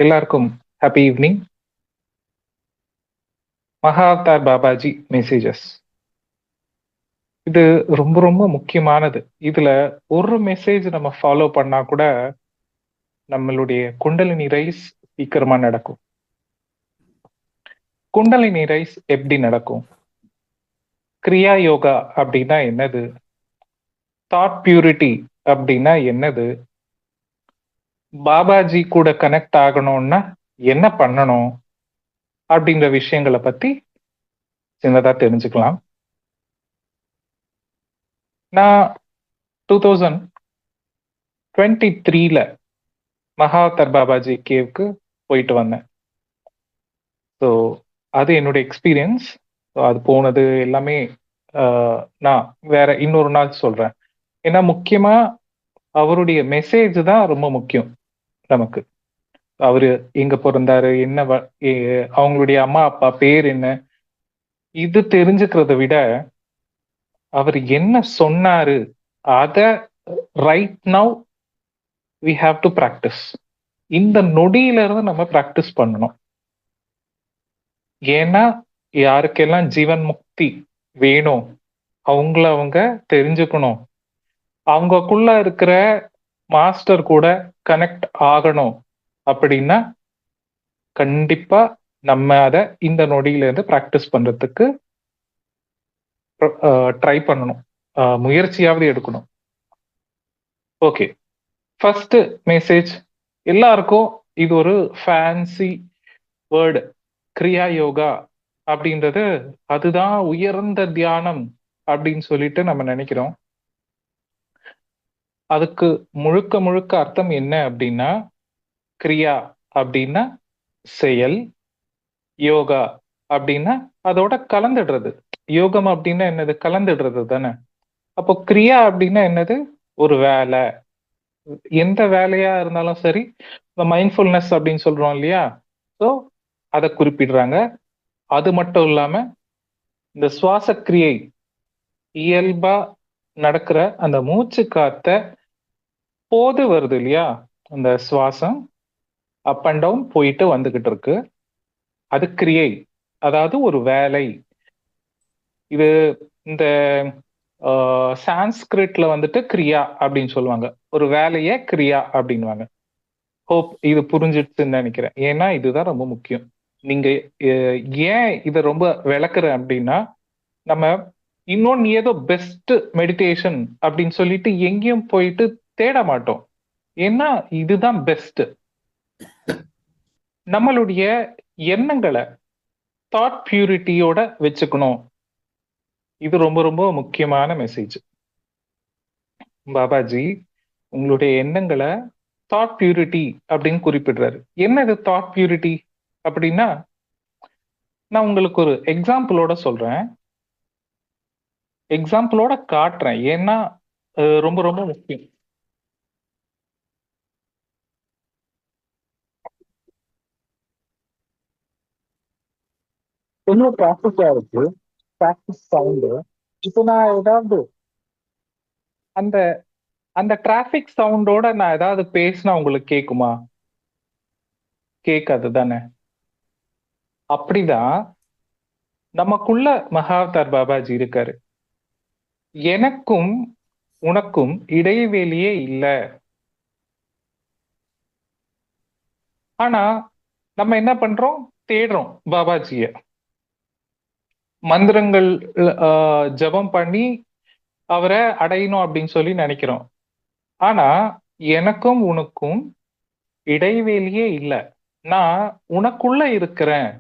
எல்லாருக்கும் happy evening. Mahavatar Babaji messages, இது ரொம்ப ரொம்ப முக்கியமானது. இதுல ஒரு மெசேஜ் நம்ம ஃபாலோ பண்ணா கூட நம்மளுடைய குண்டலினி ரைஸ் சீக்கிரமா நடக்கும். குண்டலினி ரைஸ் எப்படி நடக்கும்? கிரியா யோகா அப்படின்னா என்னது? தாட் பியூரிட்டி அப்படின்னா என்னது? பாபாஜி கூட கனெக்ட் ஆகணும்னா என்ன பண்ணணும்? அப்படின்ற விஷயங்களை பத்தி சின்னதா தெரிஞ்சுக்கலாம். நான் 2023 மகாவதார் பாபாஜி கேவுக்கு போயிட்டு வந்தேன். ஸோ அது என்னோட எக்ஸ்பீரியன்ஸ். அது போனது எல்லாமே நான் வேற இன்னொரு நாள் சொல்றேன். ஏன்னா முக்கியமா அவருடைய மெசேஜ் தான் ரொம்ப முக்கியம் நமக்கு. அவரு எங்க பிறந்தாரு, என்ன அவங்களுடைய அம்மா அப்பா பேர் என்ன, இது தெரிஞ்சுக்கிறத விட அவர் என்ன சொன்னாரு அத right now we have to practice. இந்த நொடியில இருந்து நம்ம பிராக்டிஸ் பண்ணணும். ஏன்னா யாருக்கெல்லாம் ஜீவன் முக்தி வேணும் அவங்க தெரிஞ்சுக்கணும். அவங்கக்குள்ள இருக்கிற மாஸ்டர் கூட கனெக்ட் ஆகணும் அப்படின்னா கண்டிப்பா நம்ம அதை இந்த நொடியில இருந்து பிராக்டிஸ் பண்றதுக்கு ட்ரை பண்ணணும், முயற்சியாவது எடுக்கணும். Okay, first message. எல்லாருக்கும் இது ஒரு ஃபேன்சி வேர்டு, கிரியா யோகா அப்படின்றது. அதுதான் உயர்ந்த தியானம் அப்படின்னு சொல்லிட்டு நம்ம நினைக்கிறோம். அதுக்கு முழுக்க முழுக்க அர்த்தம் என்ன அப்படின்னா, கிரியா அப்படின்னா செயல், யோகா அப்படின்னா அதோட கலந்துடுறது. யோகம் அப்படின்னா என்னது? கலந்துடுறது தானே. அப்போ கிரியா அப்படின்னா என்னது? ஒரு வேலை. எந்த வேலையா இருந்தாலும் சரி, மைண்ட்ஃபுல்னஸ் அப்படின்னு சொல்றோம் இல்லையா, ஸோ அதை குறிப்பிடுறாங்க. அது மட்டும் இல்லாம இந்த சுவாச கிரியை, இயல்பா நடக்கிற அந்த மூச்சு காத்த போது வருது இல்லையா, அந்த சுவாசம் அப் அண்ட் டவுன் போயிட்டு வந்துகிட்டு இருக்கு, அது கிரியை, அதாவது ஒரு வேலை. இது இந்த சான்ஸ்கிரிட்ல வந்துட்டு கிரியா அப்படின்னு சொல்லுவாங்க. ஒரு வேலைய கிரியா அப்படின்வாங்க. ஹோப் இது புரிஞ்சிடுச்சுன்னு நினைக்கிறேன். ஏன்னா இதுதான் ரொம்ப முக்கியம். நீங்க ஏன் இதை ரொம்ப விளக்குறேன் அப்படின்னா, நம்ம இன்னொன்னு ஏதோ பெஸ்ட் மெடிடேஷன் அப்படின்னு சொல்லிட்டு எங்கேயும் போயிட்டு தேட மாட்டோம். ஏன்னா இதுதான் பெஸ்ட். நம்மளுடைய எண்ணங்களை தாட் பியூரிட்டியோட வச்சுக்கணும். இது ரொம்ப ரொம்ப முக்கியமான மெசேஜ். பாபாஜி உங்களுடைய எண்ணங்களை தாட் பியூரிட்டி அப்படின்னு குறிப்பிடுறாரு. என்ன இது தாட் பியூரிட்டி அப்படின்னா, நான் உங்களுக்கு ஒரு எக்ஸாம்பிளோட சொல்றேன், எக்ஸாம்பிளோட காட்டுறேன். ஏன்னா ரொம்ப ரொம்ப முக்கியம். கொஞ்சம் ப்ராக்டிஸா இருக்கு, ப்ராக்டிஸ் சவுண்டு. இப்போ நான் ஏதாவது அந்த அந்த டிராபிக் சவுண்டோட நான் ஏதாவது பேசினா உங்களுக்கு கேக்குமா? கேட்காது தானே. அப்படிதான் நமக்குள்ள மகாவதார் பாபாஜி இருக்காரு. எனக்கும் உனக்கும் இடைவெளியே இல்லை. ஆனா நம்ம என்ன பண்றோம்? தேடுறோம் பாபாஜிய, மந்திரங்கள் ஜபம் பண்ணி அவரை அடையணும் அப்படின்னு சொல்லி நினைக்கிறோம். ஆனா எனக்கும் உனக்கும் இடைவெளியே இல்லை. நான் உனக்குள்ள இருக்கிறேன்.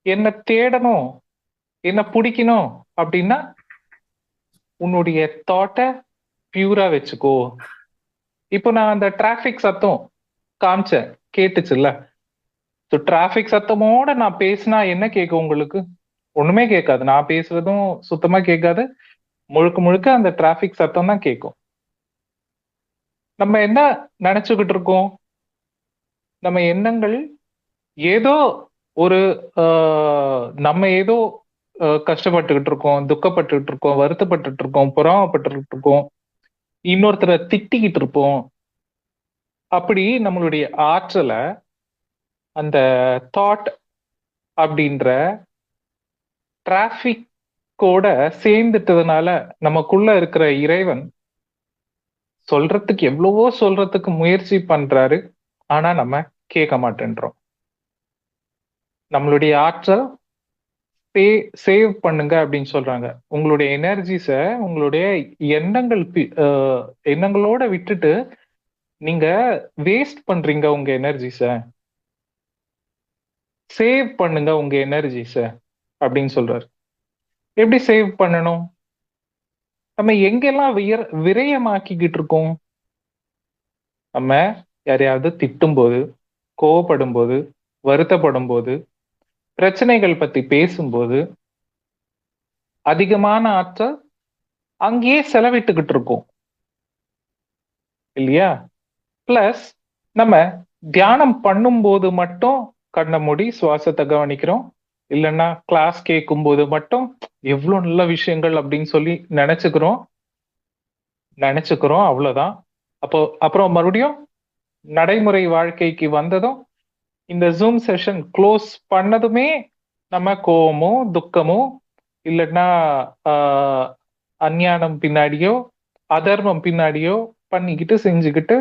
என்ன தேடணும், என்ன பிடிக்கணும் அப்படின்னா உன்னுடைய தாட்டை பியூரா வச்சுக்கோ. இப்போ நான் அந்த டிராபிக் சத்தம் காமிச்சேன், கேட்டுச்சுல்ல? டிராபிக் சத்தமோட நான் பேசினா என்ன கேட்கும் உங்களுக்கு? ஒண்ணுமே கேட்காது. நான் பேசுறதும் சுத்தமா கேட்காது. முழுக்க முழுக்க அந்த டிராபிக் சத்தம் தான் கேட்கும். நம்ம என்ன நினைச்சுக்கிட்டு இருக்கோம்? நம்ம எண்ணங்கள் ஏதோ ஒரு நம்ம ஏதோ கஷ்டப்பட்டுக்கிட்டு இருக்கோம், துக்கப்பட்டுக்கிட்டு இருக்கோம், வருத்தப்பட்டுட்டு இருக்கோம், பொறாமப்பட்டுக்கிட்டு இருக்கோம், இன்னொருத்தரை திட்டிக்கிட்டு இருப்போம். அப்படி நம்மளுடைய ஆற்றலை அந்த தாட் அப்படின்ற டிராபிக்கோட சேர்ந்துட்டதுனால நமக்குள்ள இருக்கிற இறைவன் சொல்றதுக்கு எவ்வளவோ சொல்றதுக்கு முயற்சி பண்றாரு. ஆனா நம்ம கேட்க மாட்டேன்றோம். நம்மளுடைய ஆற்றல் சேவ் பண்ணுங்க அப்படின்னு சொல்றாங்க. உங்களுடைய எனர்ஜிஸ உங்களுடைய எண்ணங்கள் எண்ணங்களோட விட்டுட்டு நீங்க வேஸ்ட் பண்றீங்க உங்க எனர்ஜிஸ. சேவ் பண்ணுங்க உங்க எனர்ஜிஸ அப்படின்னு சொல்றாரு. எப்படி சேவ் பண்ணணும்? நம்ம எங்கெல்லாம் விரயமாக்கிக்கிட்டு இருக்கோம்? நம்ம யாரையாவது திட்டும் போது, கோவப்படும் போது, வருத்தப்படும் போது, பிரச்சனைகள் பத்தி பேசும்போது அதிகமான ஆற்றல் அங்கேயே செலவிட்டுக்கிட்டு இருக்கோம் இல்லையா? பிளஸ் நம்ம தியானம் பண்ணும்போது மட்டும் கண்ணை மூடி சுவாசத்தை கவனிக்கிறோம். இல்லைன்னா கிளாஸ் கேட்கும் போது மட்டும் எவ்வளவு நல்ல விஷயங்கள் அப்படின்னு சொல்லி நினைச்சுக்கிறோம் அவ்வளவுதான். அப்புறம் மறுபடியும் நடைமுறை வாழ்க்கைக்கு வந்ததும் இந்த ஜூம் செஷன் க்ளோஸ் பண்ணதுமே நம்ம கோவமோ துக்கமோ இல்லைன்னா அஞ்ஞானம் பின்னாடியோ அதர்மம் பின்னாடியோ பண்ணிக்கிட்டு செஞ்சுக்கிட்டு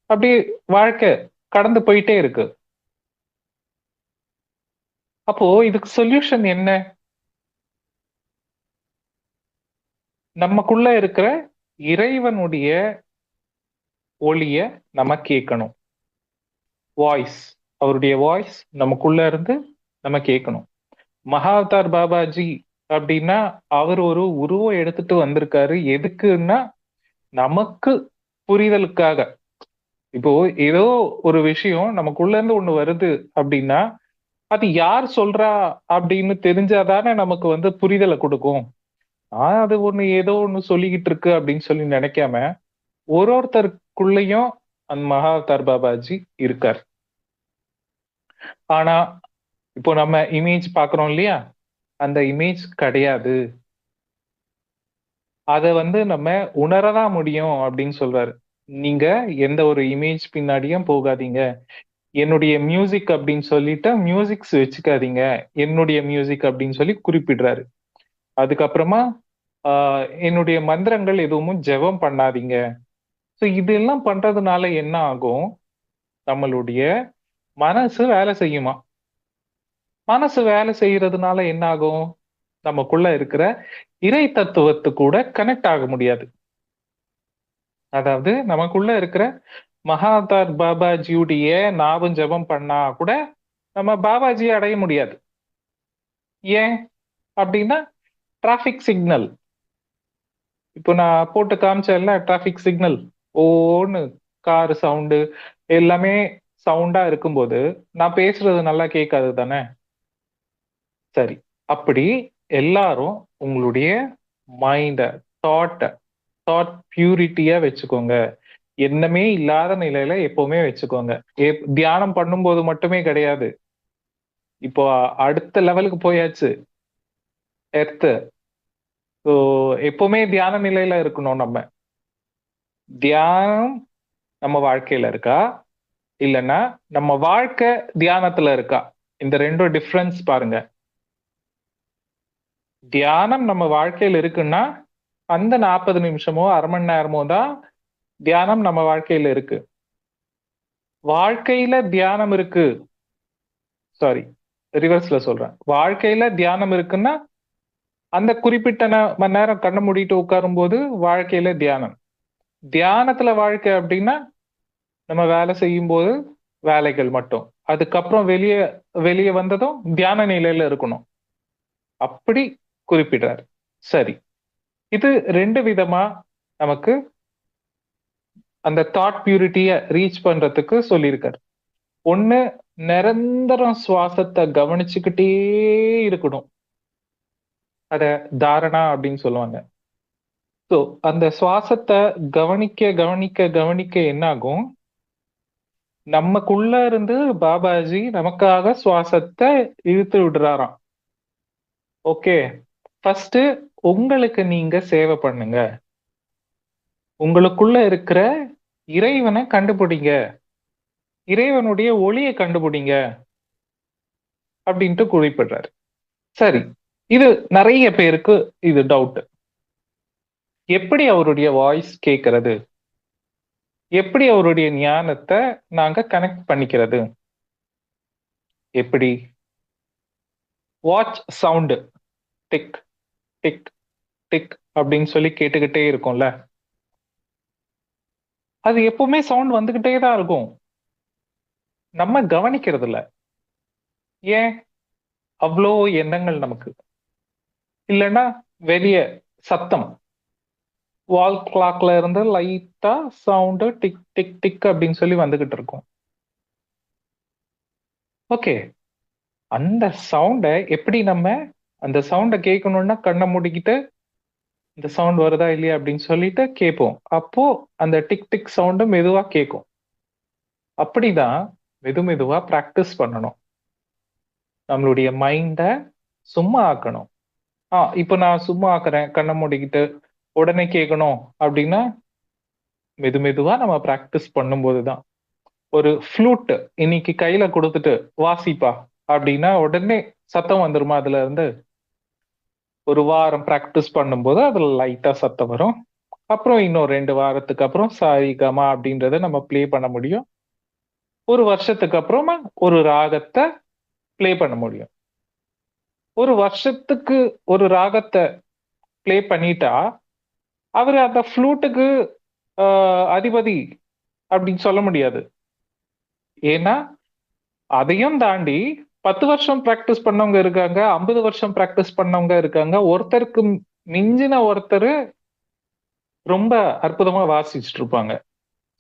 அப்படியே வாழ்க்கை கடந்து போயிட்டே இருக்கு. அப்போ இதுக்கு சொல்யூஷன் என்ன? நமக்குள்ள இருக்கிற இறைவனுடைய ஒளிய நம்ம கேட்கணும். வாய்ஸ், அவருடைய வாய்ஸ் நமக்குள்ள இருந்து நம்ம கேட்கணும். மகாவதார் பாபாஜி அப்படின்னா அவர் ஒரு உருவம் எடுத்துட்டு வந்திருக்காரு. எதுக்குன்னா நமக்கு புரிதலுக்காக. இப்போ ஏதோ ஒரு விஷயம் நமக்குள்ள இருந்து ஒண்ணு வருது அப்படின்னா அது யார் சொல்றா அப்படின்னு தெரிஞ்சாதானே நமக்கு புரிதலை கொடுக்கும். அது ஒண்ணு ஏதோ ஒண்ணு சொல்லிக்கிட்டு இருக்கு அப்படின்னு சொல்லி நினைக்காம ஒருத்தருக்குள்ளயும் அந்த மகாவதார் பாபாஜி இருக்கார். ஆனா இப்போ நம்ம இமேஜ் பாக்குறோம் இல்லையா, அந்த இமேஜ் கிடையாது. அத நம்ம உணரதான் முடியும் அப்படின்னு சொல்றாரு. நீங்க எந்த ஒரு இமேஜ் பின்னாடியும் போகாதீங்க. என்னுடைய மியூசிக் அப்படின்னு சொல்லிட்டு மியூசிக்ஸ் வச்சுக்காதீங்க. என்னுடைய மியூசிக் அப்படின்னு சொல்லி குறிப்பிடுறாரு. அதுக்கப்புறமா என்னுடைய மந்திரங்கள் எதுவும் ஜெபம் பண்ணாதீங்க. ஸோ இதெல்லாம் பண்றதுனால என்ன ஆகும்? நம்மளுடைய மனசு வேலை செய்யுமா? மனசு வேலை செய்யறதுனால என்ன ஆகும்? நமக்குள்ள இருக்கிற இறை தத்துவத்து கூட கனெக்ட் ஆக முடியாது. அதாவது நமக்குள்ள இருக்கிற மகாதார் பாபாஜியுடைய ஞாபகம் ஜபம் பண்ணா கூட நம்ம பாபாஜியை அடைய முடியாது. ஏன் அப்படின்னா டிராபிக் சிக்னல். இப்போ நான் போட்டு காமிச்சேன்ல டிராபிக் சிக்னல், ஓன்னு கார் சவுண்டு எல்லாமே சவுண்டா இருக்கும்போது நான் பேசுறது நல்லா கேட்காது தானே? சரி, அப்படி எல்லாரும் உங்களுடைய மைண்ட தாட் பியூரிட்டியா வச்சுக்கோங்க. எண்ணமே இல்லாத நிலையில எப்பவுமே வச்சுக்கோங்க. தியானம் பண்ணும்போது மட்டுமே கிடையாது. இப்போ அடுத்த லெவலுக்கு போயாச்சு. எர்த்து எப்பவுமே தியான நிலையில இருக்கணும். நம்ம தியானம் நம்ம வாழ்க்கையில இருக்கா இல்லைன்னா நம்ம வாழ்க்கை தியானத்துல இருக்கா? இந்த ரெண்டும் டிஃபரன்ஸ் பாருங்க. தியானம் நம்ம வாழ்க்கையில இருக்குன்னா அந்த 40 நிமிஷமோ அரை மணி நேரமோ தான் தியானம் நம்ம வாழ்க்கையில இருக்கு. வாழ்க்கையில தியானம் இருக்கு, சாரி ரிவர்ஸ்ல சொல்றேன். வாழ்க்கையில தியானம் இருக்குன்னா அந்த குறிப்பிட்ட மணி நேரம் கண்ணை மூடிட்டு உட்காரும் போது வாழ்க்கையில தியானம். தியானத்துல வாழ்க்கை அப்படின்னா நம்ம வேலை செய்யும் போது வேலைகள் மட்டும். அதுக்கப்புறம் வெளியே வெளியே வந்ததும் தியான நிலையில இருக்கணும் அப்படி குறிப்பிடுறார். சரி, இது ரெண்டு விதமா நமக்கு அந்த தாட் பியூரிட்டிய ரீச் பண்றதுக்கு சொல்லியிருக்காரு. ஒண்ணு, நிரந்தரம் சுவாசத்தை கவனிச்சுக்கிட்டே இருக்கணும். அத தாரணா அப்படின்னு சொல்லுவாங்க. ஸோ அந்த சுவாசத்தை கவனிக்க கவனிக்க கவனிக்க என்ன ஆகும்? நமக்குள்ள இருந்து பாபாஜி நமக்காக சுவாசத்தை இழுத்து விடுறாராம். ஓகே, ஃபர்ஸ்ட் உங்களுக்கு நீங்க சேவை பண்ணுங்க. உங்களுக்குள்ள இருக்கிற இறைவனை கண்டுபிடிங்க. இறைவனுடைய ஒளியை கண்டுபிடிங்க. அப்படின்ட்டு குறிப்பிடுறாரு. சரி, இது நிறைய பேருக்கு இது டவுட். எப்படி அவருடைய வாய்ஸ் கேட்கறது? எப்படி அவருடைய ஞானத்தை நாங்க கனெக்ட் பண்ணிக்கிறது? எப்படி? Watch sound tick tick tick அப்படின்னு சொல்லி கேட்டுக்கிட்டே இருக்கும்ல, அது எப்பவுமே சவுண்ட் வந்துகிட்டே தான் இருக்கும். நம்ம கவனிக்கிறது இல்ல. ஏன்? அவ்வளோ எண்ணங்கள் நமக்கு. இல்லைன்னா வெளிய சத்தம், வால் கிளாக்ல இருந்து லைட்டா சவுண்டு டிக் டிக் டிக் அப்படின்னு சொல்லி வந்துகிட்டு இருக்கும். ஓகே, அந்த சவுண்டை எப்படி நம்ம அந்த சவுண்டை கேட்கணும்னா கண்ணை மூடிக்கிட்டு இந்த சவுண்ட் வருதா இல்லையா அப்படின்னு சொல்லிட்டு கேட்போம். அப்போ அந்த டிக் டிக் சவுண்டு மெதுவா கேட்கும். அப்படிதான் மெது மெதுவா பிராக்டிஸ் பண்ணணும். நம்மளுடைய மைண்டை சும்மா ஆக்கணும். இப்போ நான் சும்மா ஆக்குறேன் கண்ணை மூடிக்கிட்டு, உடனே கேட்கணும் அப்படின்னா மெது மெதுவா நம்ம பிராக்டிஸ் பண்ணும்போது தான். ஒரு ஃப்ளூட் இன்னைக்கு கையில கொடுத்துட்டு வாசிப்பா அப்படின்னா உடனே சத்தம் வந்துருமா? அதுல இருந்து ஒரு வாரம் பிராக்டிஸ் பண்ணும்போது அதுல லைட்டா சத்தம் வரும். அப்புறம் இன்னும் 2 வாரத்துக்கு அப்புறம் சாரி கமா அப்படின்றத நம்ம ப்ளே பண்ண முடியும். ஒரு வருஷத்துக்கு அப்புறமா ஒரு ராகத்தை ப்ளே பண்ண முடியும். ஒரு வருஷத்துக்கு ஒரு ராகத்தை ப்ளே பண்ணிட்டா அவர் அந்த ஃப்ளூட்டுக்கு அதிபதி அப்படின்னு சொல்ல முடியாது. ஏன்னா அதையும் தாண்டி 10 வருஷம் பிராக்டிஸ் பண்ணவங்க இருக்காங்க, 50 வருஷம் பிராக்டிஸ் பண்ணவங்க இருக்காங்க. ஒருத்தருக்கு மிஞ்சின ஒருத்தர் ரொம்ப அற்புதமா வாசிச்சுட்டு இருப்பாங்க.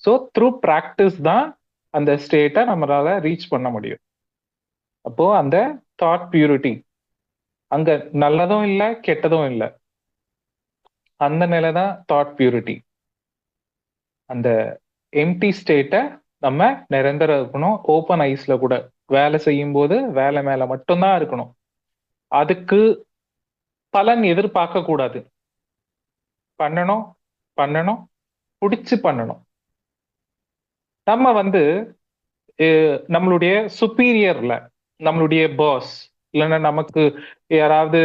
ஸோ த்ரூ பிராக்டிஸ் தான் அந்த ஸ்டேட்டை நம்மளால ரீச் பண்ண முடியும். அப்போ அந்த தாட் பியூரிட்டி, அங்க நல்லதும் இல்லை கெட்டதும் இல்லை, அந்த நிலை தான் தாட் பியூரிட்டி. அந்த எம்டி ஸ்டேட்டை நம்ம நிரந்தரம் இருக்கணும். ஓப்பன் ஐஸ்ல கூட வேலை செய்யும் போது வேலை மேல மட்டும்தான் இருக்கணும். அதுக்கு பலன் எதிர்பார்க்க கூடாது. பண்ணணும் பண்ணணும், பிடிச்சு பண்ணணும். நம்ம நம்மளுடைய சுப்பீரியர்ல, நம்மளுடைய பாஸ் இல்லைன்னா நமக்கு யாராவது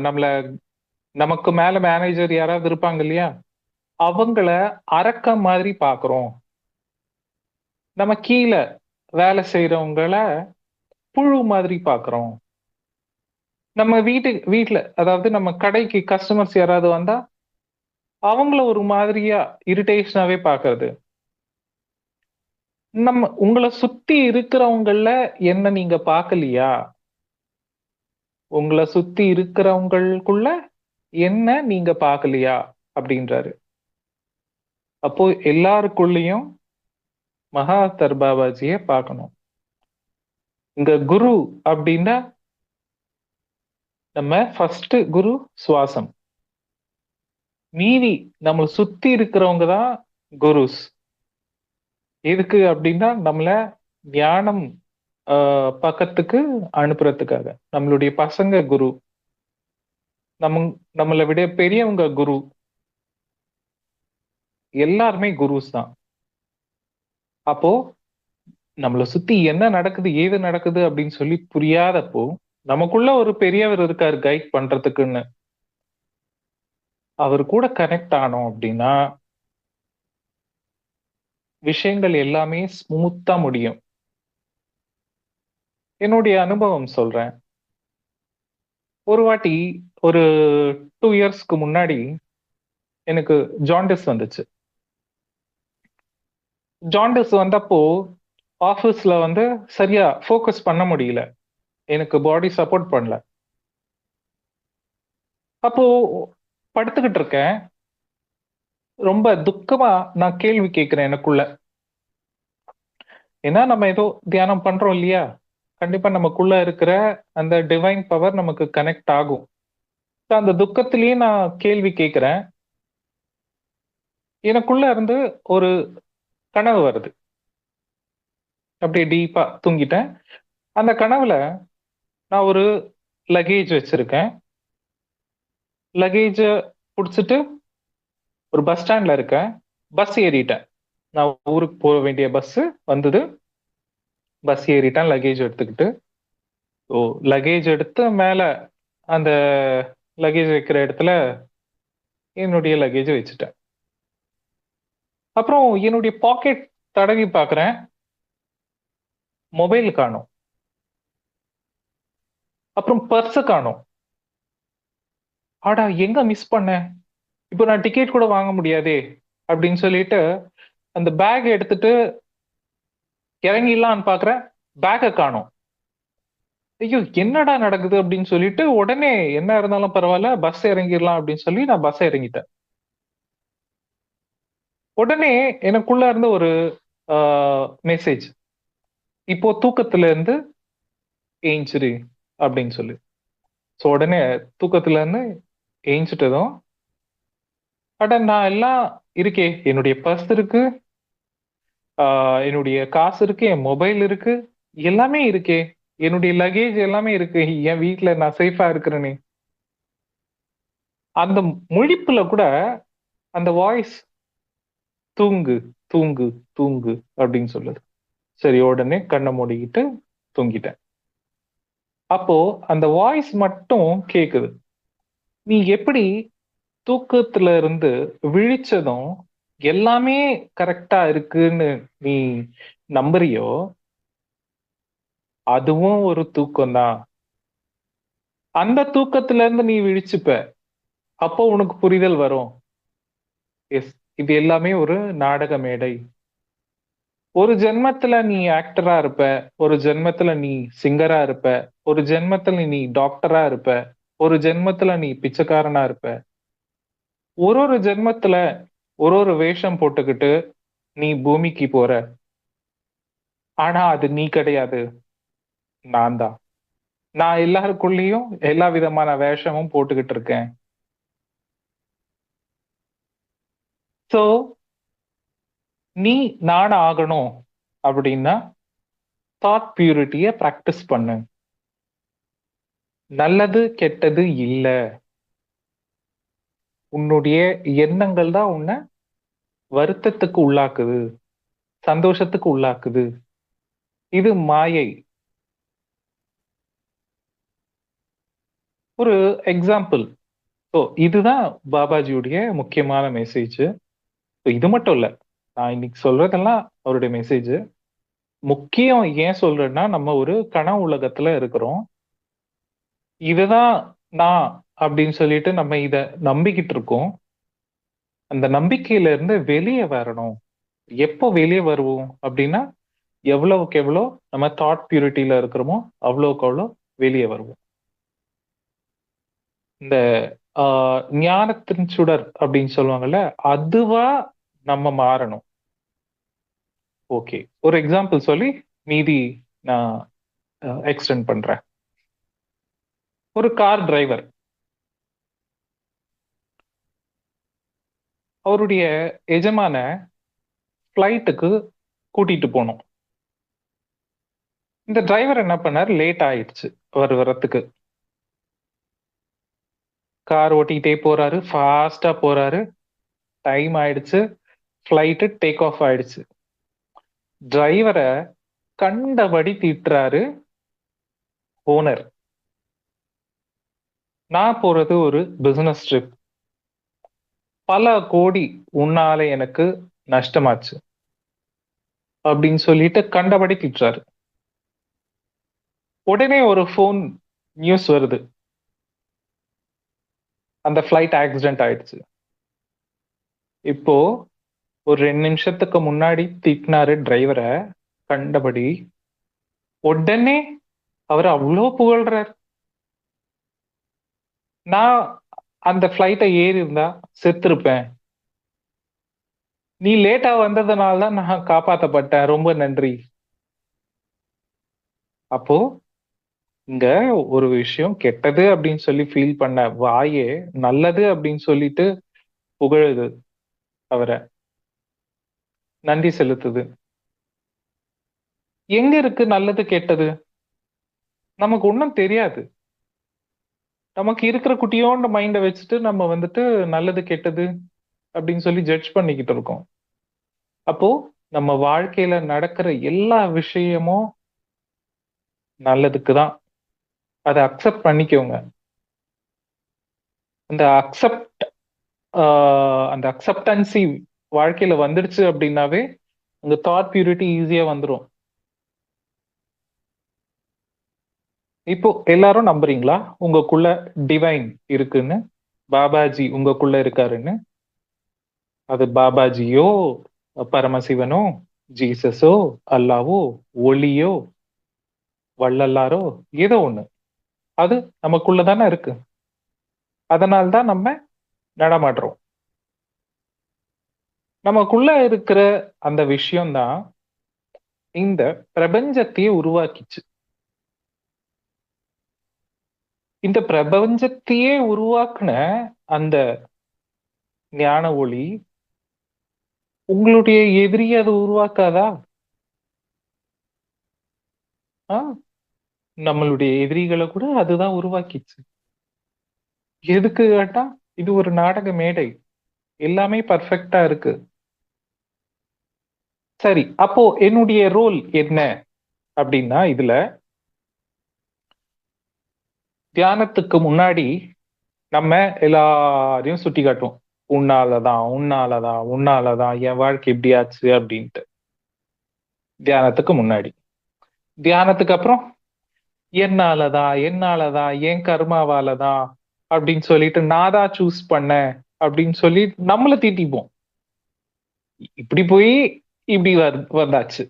நம்மள நமக்கு மேல மேனேஜர் யாராவது இருப்பாங்க இல்லையா, அவங்கள அரக்க மாதிரி பாக்குறோம். நம்ம கீழே வேலை செய்யறவங்கள புழு மாதிரி பாக்குறோம். நம்ம வீட்டுல அதாவது நம்ம கடைக்கு கஸ்டமர்ஸ் யாராவது வந்தா அவங்கள ஒரு மாதிரியா இரிட்டேஷனாவே பாக்குறது. நம்ம உங்களை சுத்தி இருக்கிறவங்கள என்ன நீங்க பார்க்கலையா? உங்களை சுத்தி இருக்கிறவங்களுக்குள்ள என்ன நீங்க பார்க்கலையா அப்படின்றாரு. அப்போ எல்லாருக்குள்ளயும் மகாதர் பாபாஜிய பார்க்கணும். இங்க குரு அப்படின்னா நம்ம ஃபர்ஸ்ட் குரு சுவாசம். மீதி நம்மளை சுத்தி இருக்கிறவங்க தான் குருஸ். எதுக்கு அப்படின்னா நம்மள ஞானம் பக்கத்துக்கு அனுப்புறதுக்காக. நம்மளுடைய பசங்க குரு, நம்மளை விட பெரியவங்க குரு, எல்லாருமே குருஸ் தான். அப்போ நம்மளை சுத்தி என்ன நடக்குது ஏது நடக்குது அப்படின்னு சொல்லி புரியாதப்போ நமக்குள்ள ஒரு பெரியவர் இருக்காரு கைட் பண்றதுக்குன்னு, அவர் கூட கனெக்ட் ஆனோம் அப்படின்னா விஷயங்கள் எல்லாமே ஸ்மூத்தா முடியும். என்னுடைய அனுபவம் சொல்றேன். ஒரு வாட்டி ஒரு 2 இயர்ஸ்க்கு முன்னாடி எனக்கு ஜாண்டிஸ் வந்துச்சு. ஜாண்டிஸ் வந்தப்போ ஆஃபீஸ்ல சரியா ஃபோக்கஸ் பண்ண முடியல. எனக்கு பாடி சப்போர்ட் பண்ணல. அப்போ படுத்துக்கிட்டு இருக்கேன். ரொம்ப துக்கமா நான் கேள்வி கேட்கிறேன் எனக்குள்ள. ஏன்னா நம்ம ஏதோ தியானம் பண்றோம் இல்லையா, கண்டிப்பா நமக்குள்ள இருக்கிற அந்த டிவைன் பவர் நமக்கு கனெக்ட் ஆகும். அந்த துக்கத்திலேயே நான் கேள்வி கேட்கிறேன். எனக்குள்ள இருந்து ஒரு கனவு வருது. அப்படியே டீப்பா தூங்கிட்டேன். அந்த கனவுல நான் ஒரு லக்கேஜ் வச்சிருக்கேன். லக்கேஜ புடிச்சிட்டு ஒரு பஸ் ஸ்டாண்ட்ல இருக்கேன். பஸ் ஏறிட்டேன். நான் ஊருக்கு போக வேண்டிய பஸ் வந்தது. பஸ் ஏறிட்டேன் லக்கேஜ் எடுத்துக்கிட்டு. ஓ, லக்கேஜ் எடுத்து மேல அந்த லக்கேஜ் வைக்கிற இடத்துல என்னுடைய லக்கேஜ் வச்சுட்டேன். அப்புறம் என்னுடைய பாக்கெட் தடவி பார்க்குறேன், மொபைல் காணோம். அப்புறம் பர்ஸ காணோம். ஆடா, எங்க மிஸ் பண்ணேன்? இப்போ நான் டிக்கெட் கூட வாங்க முடியாதே அப்படின்னு சொல்லிட்டு அந்த பேக் எடுத்துட்டு இறங்கிடலான்னு பார்க்குறேன், பேக்கை காணோம். ஐயோ, என்னடா நடக்குது அப்படின்னு சொல்லிட்டு உடனே என்ன இருந்தாலும் பரவாயில்ல, பஸ் இறங்கிடலாம் அப்படின்னு சொல்லி நான் பஸ் இறங்கிட்டேன். உடனே எனக்குள்ள இருந்து ஒரு மெசேஜ், இப்போ தூக்கத்துல இருந்து ஏஞ்சிரு அப்படின்னு சொல்லி. ஸோ உடனே தூக்கத்துல இருந்து ஏஞ்சிட்டதும், அட நான் எல்லாம் இருக்கே, என்னுடைய பர்ஸ் இருக்கு, என்னுடைய காசு இருக்கு, என் மொபைல் இருக்கு, எல்லாமே இருக்கே, என்னுடைய லக்கேஜ் எல்லாமே இருக்கு, என் வீட்ல நான் சேஃபா இருக்கிறேனே. அந்த முழிப்புல கூட அந்த வாய்ஸ், தூங்கு தூங்கு தூங்கு அப்படின்னு சொல்லுது. சரி, உடனே கண்ணை மூடிக்கிட்டு தூங்கிட்டேன். அப்போ அந்த வாய்ஸ் மட்டும் கேக்குது. நீ எப்படி தூக்கத்துல இருந்து விழிச்சதும் எல்லாமே கரெக்டா இருக்குன்னு நீ நம்புறியோ, அதுவும் ஒரு தூக்கம்தான். அந்த தூக்கத்துல இருந்து நீ விழிச்சுப்ப, அப்போ உனக்கு புரிதல் வரும். எஸ், இது எல்லாமே ஒரு நாடக மேடை. ஒரு ஜென்மத்துல நீ ஆக்டரா இருப்ப, ஒரு ஜென்மத்துல நீ சிங்கரா இருப்ப, ஒரு ஜென்மத்துல நீ டாக்டரா இருப்ப, ஒரு ஜென்மத்துல நீ பிச்சைக்காரனா இருப்ப. ஒரு ஒரு ஜென்மத்துல ஒரு ஒரு வேஷம் போட்டுக்கிட்டு நீ பூமிக்கு போற. ஆனா அது நீ கிடையாது, நான் தான். நான் எல்லாருக்குள்ளேயும் எல்லா விதமான வேஷமும் போட்டுக்கிட்டு இருக்கேன். சோ நீ நான் ஆகணும் அப்படின்னா தாட் பியூரிட்டிய பிராக்டிஸ் பண்ணு. நல்லது கெட்டது இல்ல, உன்னுடைய எண்ணங்கள் தான் உன்னை வருத்தத்துக்கு உள்ளாக்குது, சந்தோஷத்துக்கு உள்ளாக்குது. இது மாயை. ஒரு எக்ஸாம்பிள். ஸோ இதுதான் பாபாஜியுடைய முக்கியமான மெசேஜ். இது மட்டும் இல்ல, நான் இன்னைக்கு சொல்றதெல்லாம் அவருடைய மெசேஜ். முக்கியம் ஏன் சொல்றேன்னா, நம்ம ஒரு கனவு உலகத்துல இருக்கிறோம். இதுதான் நான் அப்படின்னு சொல்லிட்டு நம்ம இத நம்பிக்கிட்டு இருக்கோம். அந்த நம்பிக்கையில இருந்து வெளியே வரணும். எப்போ வெளியே வருவோம் அப்படின்னா, எவ்வளவுக்கு எவ்வளோ நம்ம தாட் பியூரிட்டியில இருக்கிறோமோ அவ்வளவுக்கு அவ்வளோ வெளியே வருவோம். இந்த ஞானத்தின் சுடர் அப்படின்னு சொல்லுவாங்கல்ல, அதுவா நம்ம மாறணும். ஓகே, ஒரு எக்ஸாம்பிள் சொல்லி மீதி நான் எக்ஸ்டெண்ட் பண்றேன். ஒரு கார் டிரைவர், அவருடைய எஜமான ஃப்ளைட்டுக்கு கூட்டிட்டு போனோம். இந்த டிரைவர் என்ன பண்ணார், லேட் ஆயிடுச்சு அவர் வரத்துக்கு. கார் ஓட்டிக்கிட்டே போறாரு, ஃபாஸ்டா போறாரு, டைம் ஆயிடுச்சு, ஃப்ளைட்டு டேக் ஆஃப் ஆயிடுச்சு. டிரைவரை கண்டபடி திட்டுறாரு ஓனர். நான் போறது ஒரு பிசினஸ் ட்ரிப், பல கோடி உன்னால எனக்கு நஷ்டமாச்சு அப்படின்னு சொல்லிட்டு கண்டபடி திட்டுறாரு. உடனே ஒரு ஃபோன் நியூஸ் வருது, அந்த ஃப்ளைட் ஆக்சிடென்ட் ஆயிடுச்சு. இப்போ ஒரு 2 நிமிஷத்துக்கு முன்னாடி திட்டினாரு டிரைவரை கண்டபடி, உடனே அவர் அவ்வளோ புகழ்றார். நான் அந்த ஃப்ளைட்டை ஏறி இருந்தா செத்துருப்பேன், நீ லேட்டா வந்ததுனால தான் நான் காப்பாத்தப்பட்டேன், ரொம்ப நன்றி. அப்போ இங்க ஒரு விஷயம் கெட்டது அப்படின்னு சொல்லி ஃபீல் பண்ண வாயே நல்லது அப்படின்னு சொல்லிட்டு புகழுது, அவரை நன்றி செலுத்துது. எங்க இருக்கு நல்லது கெட்டது? நமக்கு ஒண்ணும் தெரியாது. நமக்கு இருக்கிற குட்டியோண்ட மைண்ட வச்சுட்டு நம்ம வந்துட்டு நல்லது கெட்டது அப்படின்னு சொல்லி ஜட்ஜ் பண்ணிக்கிட்டு இருக்கோம். அப்போ நம்ம வாழ்க்கையில நடக்கிற எல்லா விஷயமும் நல்லதுக்கு தான். அதை அக்செப்ட் பண்ணிக்கோங்க. அந்த அக்செப்ட் அந்த அக்செப்டன்சி வாழ்க்கையில வந்துடுச்சு அப்படின்னாவே உங்க தாட் பியூரிட்டி ஈஸியா வந்துடும். இப்போ எல்லாரும் நம்புறீங்களா உங்களுக்குள்ள டிவைன் இருக்குன்னு, பாபாஜி உங்களுக்குள்ள இருக்காருன்னு? அது பாபாஜியோ, பரமசிவனோ, ஜீசஸோ, அல்லாவோ, ஒளியோ, வள்ளலாரோ, ஏதோ ஒண்ணு, அது நமக்குள்ளதானே இருக்கு. அதனால்தான் நம்ம நடமாடுறோம். நமக்குள்ள இருக்கிற அந்த விஷயம்தான் இந்த பிரபஞ்சத்தையே உருவாக்கிச்சு. இந்த பிரபஞ்சத்தையே உருவாக்குன அந்த ஞான ஒளி உங்களுடைய எதிரியை அது உருவாக்காதா? ஆ, நம்மளுடைய எதிரிகளை கூட அதுதான் உருவாக்கிச்சு. எதுக்கு கேட்டா, இது ஒரு நாடக மேடை, எல்லாமே பர்ஃபெக்டா இருக்கு. சரி, அப்போ என்னுடைய ரோல் என்ன அப்படின்னா, இதுல தியானத்துக்கு முன்னாடி நம்ம எல்லாரையும் சுட்டி காட்டுவோம். உன்னாலதான், உன்னாலதான், உன்னாலதான் என் வாழ்க்கை இப்படி ஆச்சு அப்படின்ட்டு. தியானத்துக்கு முன்னாடி. தியானத்துக்கு அப்புறம் என்னாலதான், என்னாலதான், என் கர்மாவாலதான் அப்படின்னு சொல்லிட்டு நான் தான் சூஸ் பண்ணேன் அப்படின்னு சொல்லி நம்மள தீட்டிப்போம். இப்படி போய் இப்படி வந்தாச்சு.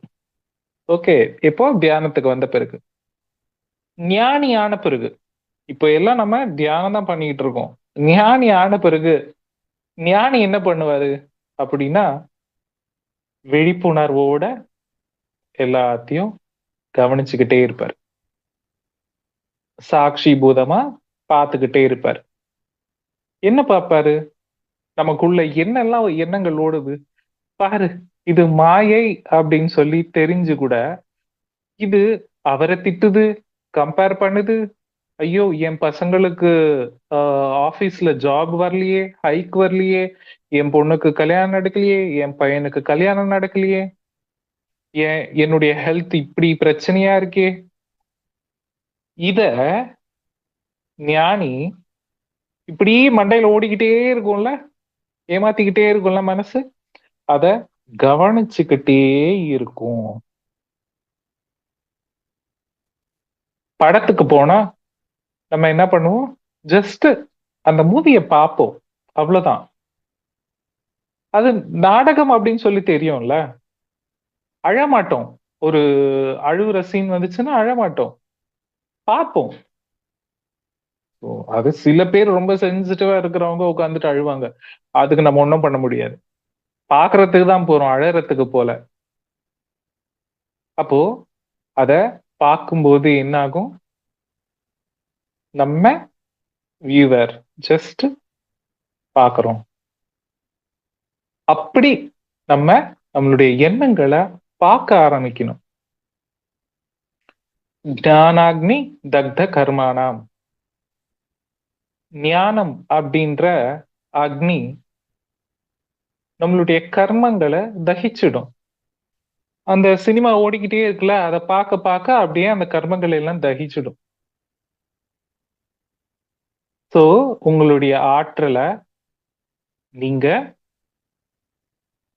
ஓகே. இப்போ தியானத்துக்கு வந்த பிறகு, ஞானி ஆன பிறகு, இப்போ எல்லாம் நம்ம தியானம் தான் பண்ணிட்டு இருக்கோம். ஞானி ஆன பிறகு ஞானி என்ன பண்ணுவாரு அப்படின்னா, விழிப்புணர்வோட எல்லாத்தையும் கவனிச்சுக்கிட்டே இருப்பார். சாட்சி பூதமா பார்த்துக்கிட்டே இருப்பார். என்ன பார்ப்பாரு? நமக்குள்ள என்னெல்லாம் எண்ணங்கள் ஓடுது பாரு, இது மாயை அப்படின்னு சொல்லி தெரிஞ்சு கூட இது அவரை திட்டுது, கம்பேர் பண்ணுது. ஐயோ, என் பசங்களுக்கு ஆபீஸ்ல ஜாப் வரலையே, ஹைக் வரலையே, என் பொண்ணுக்கு கல்யாணம் நடக்கலையே, என் பையனுக்கு கல்யாணம் நடக்கலையே, என்னுடைய ஹெல்த் இப்படி பிரச்சனையா இருக்கே. இத ஞானி இப்படி மண்டையில ஓடிக்கிட்டே இருக்கும்ல, ஏமாத்திக்கிட்டே இருக்கும்ல மனசு, அத கவனிச்சுக்கிட்டே இருக்கும். படத்துக்கு போனா நம்ம என்ன பண்ணுவோம்? ஜஸ்ட் அந்த மூவியை பார்ப்போம், அவ்வளவுதான். அது நாடகம் அப்படின்னு சொல்லி தெரியும்ல, அழமாட்டோம். ஒரு அழுகுற சீன் வந்துச்சுன்னா அழமாட்டோம், பார்ப்போம். அது சில பேர் ரொம்ப சென்சிட்டிவா இருக்கிறவங்க உட்காந்துட்டு அழுவாங்க. அதுக்கு நம்ம ஒன்றும் பண்ண முடியாது. பாக்குறதுக்கு தான் போறோம், அழறதுக்கு போல. அப்போ அத பார்க்கும்போது என்ன ஆகும்? நம்ம வியூவர், ஜஸ்ட் பாக்குறோம். அப்படி நம்ம நம்மளுடைய எண்ணங்களை பார்க்க ஆரம்பிக்கணும். ஞானாக்னி தக்த கர்மானாம். ஞானம் அப்படின்ற அக்னி நம்மளுடைய கர்மங்களை தகிச்சிடும். அந்த சினிமா ஓடிக்கிட்டே இருக்குல்ல, அதை பார்க்க பார்க்க அப்படியே அந்த கர்மங்கள் எல்லாம் தகிச்சிடும். சோ உங்களுடைய ஆற்றலை நீங்க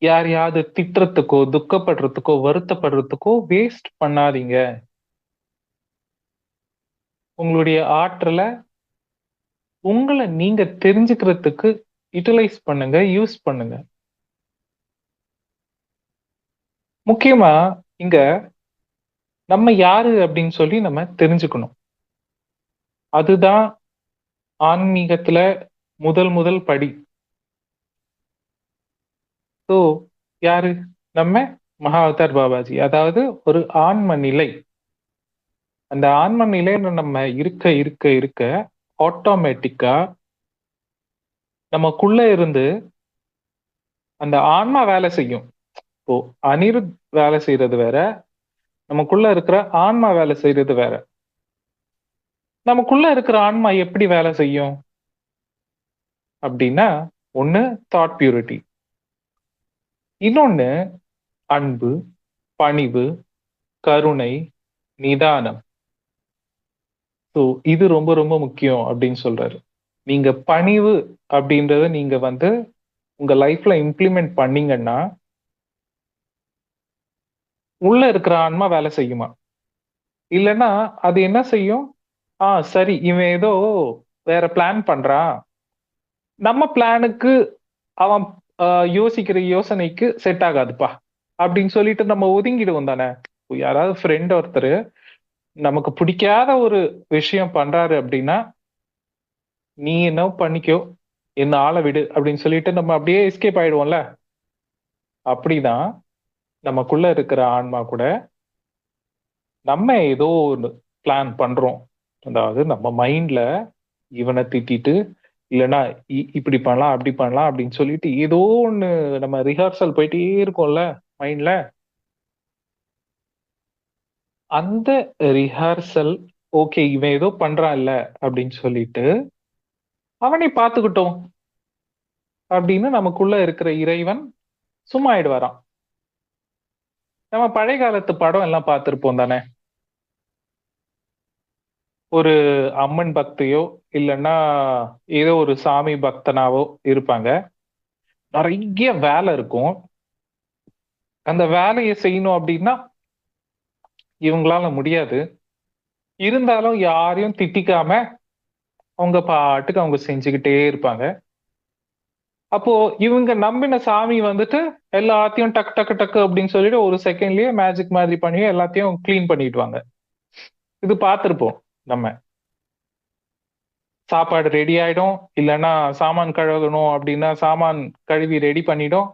யாரையாவது திட்டுறதுக்கோ, துக்கப்படுறதுக்கோ, வருத்தப்படுறதுக்கோ வேஸ்ட் பண்ணாதீங்க. உங்களுடைய ஆற்றலை உங்களை நீங்க தெரிஞ்சுக்கிறதுக்கு யூட்டிலைஸ் பண்ணுங்க, யூஸ் பண்ணுங்க. முக்கியமா இங்க நம்ம யாரு அப்படின்னு சொல்லி நம்ம தெரிஞ்சுக்கணும். அதுதான் ஆன்மீகத்துல முதல் முதல் படி. ஸோ யாரு? நம்ம மகா அவதார் பாபாஜி. அதாவது ஒரு ஆன்ம நிலை. அந்த ஆன்ம நிலையில நம்ம இருக்க இருக்க இருக்க ஆட்டோமேட்டிக்கா நமக்குள்ள இருந்து அந்த ஆன்மா வேலை செய்யும். இப்போ அனிருத் வேலை செய்யறது வேற, நமக்குள்ள இருக்கிற ஆன்மா வேலை செய்யறது வேற. நமக்குள்ள இருக்கிற ஆன்மா எப்படி வேலை செய்யும் அப்படின்னா, ஒண்ணு தாட் பியூரிட்டி, இன்னொன்னு அன்பு, பணிவு, கருணை, நிதானம். ஸோ இது ரொம்ப ரொம்ப முக்கியம் அப்படின்னு சொல்றாரு. நீங்க பணிவு அப்படின்றத நீங்க வந்து உங்க லைஃப்ல இம்ப்ளிமெண்ட் பண்ணீங்கன்னா உள்ள இருக்கிற ஆன்மா வேலை செய்யுமா? இல்லைன்னா அது என்ன செய்யும்? சரி, இவன் ஏதோ வேற பிளான் பண்றான், நம்ம பிளானுக்கு அவன் யோசிக்கிற யோசனைக்கு செட் ஆகாதுப்பா அப்படின்னு சொல்லிட்டு நம்ம ஒதுங்கிடுவோம் தானே. யாராவது ஃப்ரெண்ட் ஒருத்தர் நமக்கு பிடிக்காத ஒரு விஷயம் பண்றாரு அப்படின்னா, நீ என்ன பண்ணிக்கோ, என்ன ஆள விடு அப்படின்னு சொல்லிட்டு நம்ம அப்படியே எஸ்கேப் ஆயிடுவோம்ல. அப்படிதான் நமக்குள்ள இருக்கிற ஆன்மா கூட நம்ம ஏதோ ஒன்று பிளான் பண்றோம். அதாவது நம்ம மைண்ட்ல இவனை திட்டிட்டு, இல்லைன்னா இப்படி பண்ணலாம் அப்படி பண்ணலாம் அப்படின்னு சொல்லிட்டு ஏதோ ஒண்ணு நம்ம ரிஹர்சல் போயிட்டே இருக்கோம்ல மைண்ட்ல. அந்த ரிஹர்சல் ஓகே, இவன் ஏதோ பண்றான் இல்ல அப்படின்னு சொல்லிட்டு அவனை பார்த்துக்கிட்டோம் அப்படின்னு நமக்குள்ள இருக்கிற இறைவன் சும்மா ஆயிடுவாராம். நம்ம பழைய காலத்து படம் எல்லாம் பார்த்திருப்போம் தானே. ஒரு அம்மன் பக்தியோ இல்லைன்னா ஏதோ ஒரு சாமி பக்தனாவோ இருப்பாங்க. நிறைய வேலை இருக்கும். அந்த வேலையை செய்யணும் அப்படின்னா இவங்களால முடியாது. இருந்தாலும் யாரையும் திட்டிக்காம அவங்க பாட்டுக்கு அவங்க செஞ்சுக்கிட்டே இருப்பாங்க. அப்போ இவங்க நம்பின சாமி வந்துட்டு எல்லாத்தையும் டக்கு டக்கு டக்கு அப்படின்னு சொல்லிட்டு ஒரு செகண்ட்லயே மேஜிக் மாதிரி பண்ணி எல்லாத்தையும் கிளீன் பண்ணிடுவாங்க. இது பார்த்திருப்போம் நம்ம. சாப்பாடு ரெடி ஆயிடும், இல்லைன்னா சாமான் கழுவணும் அப்படின்னா சாமான் கழுவி ரெடி பண்ணிடும்.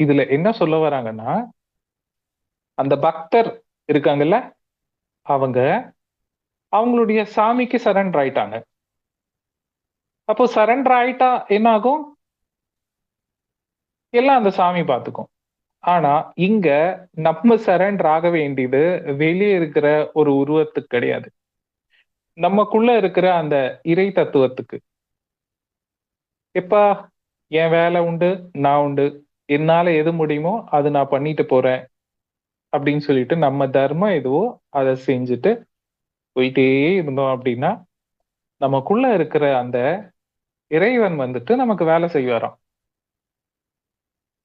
இதுல என்ன சொல்ல வராங்கன்னா, அந்த பக்தர் இருக்காங்கல்ல, அவங்க அவங்களுடைய சாமிக்கு சரண்டர் ஆயிட்டாங்க. அப்போ சரண்டர் ஆயிட்டா என்ன ஆகும்? எல்லாம் அந்த சாமி பார்த்துக்கும். ஆனா இங்க நம்ம சரண்டர் ஆக வேண்டியது வெளியே இருக்கிற ஒரு உருவத்துக்கு கிடையாது, நமக்குள்ள இருக்கிற அந்த இறை தத்துவத்துக்கு. எப்பா, என் வேலை உண்டு, நான் உண்டு, என்னால எது முடியுமோ அது நான் பண்ணிட்டு போறேன் அப்படின்னு சொல்லிட்டு நம்ம தர்மம் எதுவோ அதை செஞ்சுட்டு போயிட்டே இருந்தோம் அப்படின்னா நமக்குள்ள இருக்கிற அந்த இறைவன் வந்துட்டு நமக்கு வேலை செய்வாராம்.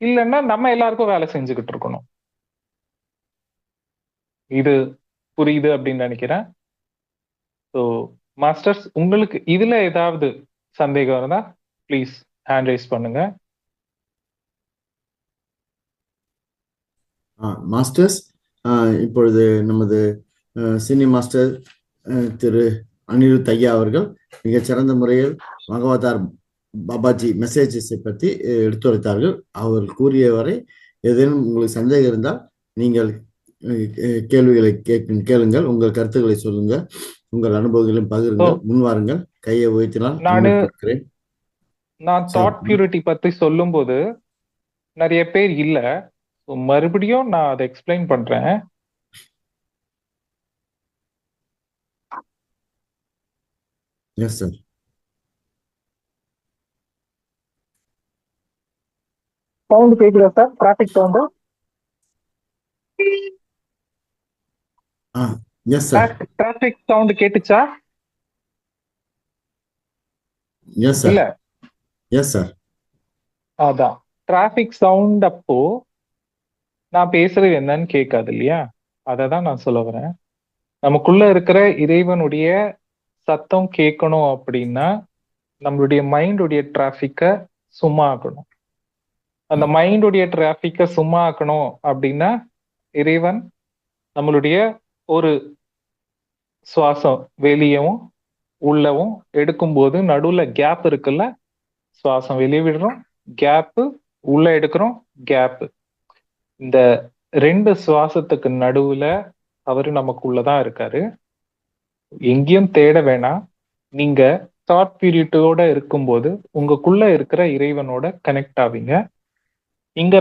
இல்லைன்னா நம்ம எல்லாருக்கும் வேலை செஞ்சுக்கிட்டு இருக்கணும். இது புரியுது அப்படின்னு நினைக்கிறேன். ஸோ மாஸ்டர்ஸ், உங்களுக்கு இதுல ஏதாவது சந்தேகம் இருந்தா ப்ளீஸ் ஹேண்ட் ரைஸ் பண்ணுங்க. மாஸ்டர்ஸ், இப்பொழுது நமது சீனியர் மாஸ்டர் திரு அனிருத் ஐயா அவர்கள் மிகச்சிறந்த முறையில் பகவதார் பாபாஜி மெசேஜஸை பற்றி எடுத்துரைத்தார்கள். அவர் கூறியவரை ஏதேனும் உங்களுக்கு சந்தேகம் இருந்தால் நீங்கள் கேள்விகளை கேளுங்கள், உங்கள் கருத்துக்களை சொல்லுங்க, உங்கள் அனுபவங்களையும் பகிருங்கள், முன்வாருங்கள், கையை உயர்த்தினால் நான் தாட் பியூரிட்டி பத்தி சொல்லும் போது நிறைய பேர் இல்ல, மறுபடியும் நான் அதை எக்ஸ்பிளைன் பண்றேன். Yes sir. சவுண்ட் கேக்குதா sir? Traffic sound? Yes sir. Traffic sound கேட்டுச்சா? Yes sir. இல்ல. Yes sir. அதான் டிராபிக் சவுண்ட் அப்போ நான் பேசுறது என்னன்னு கேட்காது இல்லையா? அததான் நான் சொல்ல வரேன். நமக்குள்ள இருக்கிற இறைவனுடைய சத்தம் கேட்கணும் அப்படின்னா நம்மளுடைய மைண்டுடைய டிராபிக்க சும்மா ஆக்கணும். அந்த மைண்டுடைய டிராபிக்க சும்மா ஆக்கணும் அப்படின்னா இறைவன் நம்மளுடைய ஒரு சுவாசம் வெளியவும் உள்ளவும் எடுக்கும்போது நடுவுல கேப் இருக்குல்ல, சுவாசம் வெளியே விடுறோம், கேப்பு உள்ள எடுக்கிறோம், கேப்பு. இந்த 2 சுவாசத்துக்கு நடுவுல அவரு நமக்குள்ளதான் இருக்காரு. எங்கேயும் தேட வேணாம். நீங்க தாட் பீரியட்டோட இருக்கும்போது உங்களுக்குள்ள இருக்கிற இறைவனோட கனெக்ட் ஆவீங்க. இங்க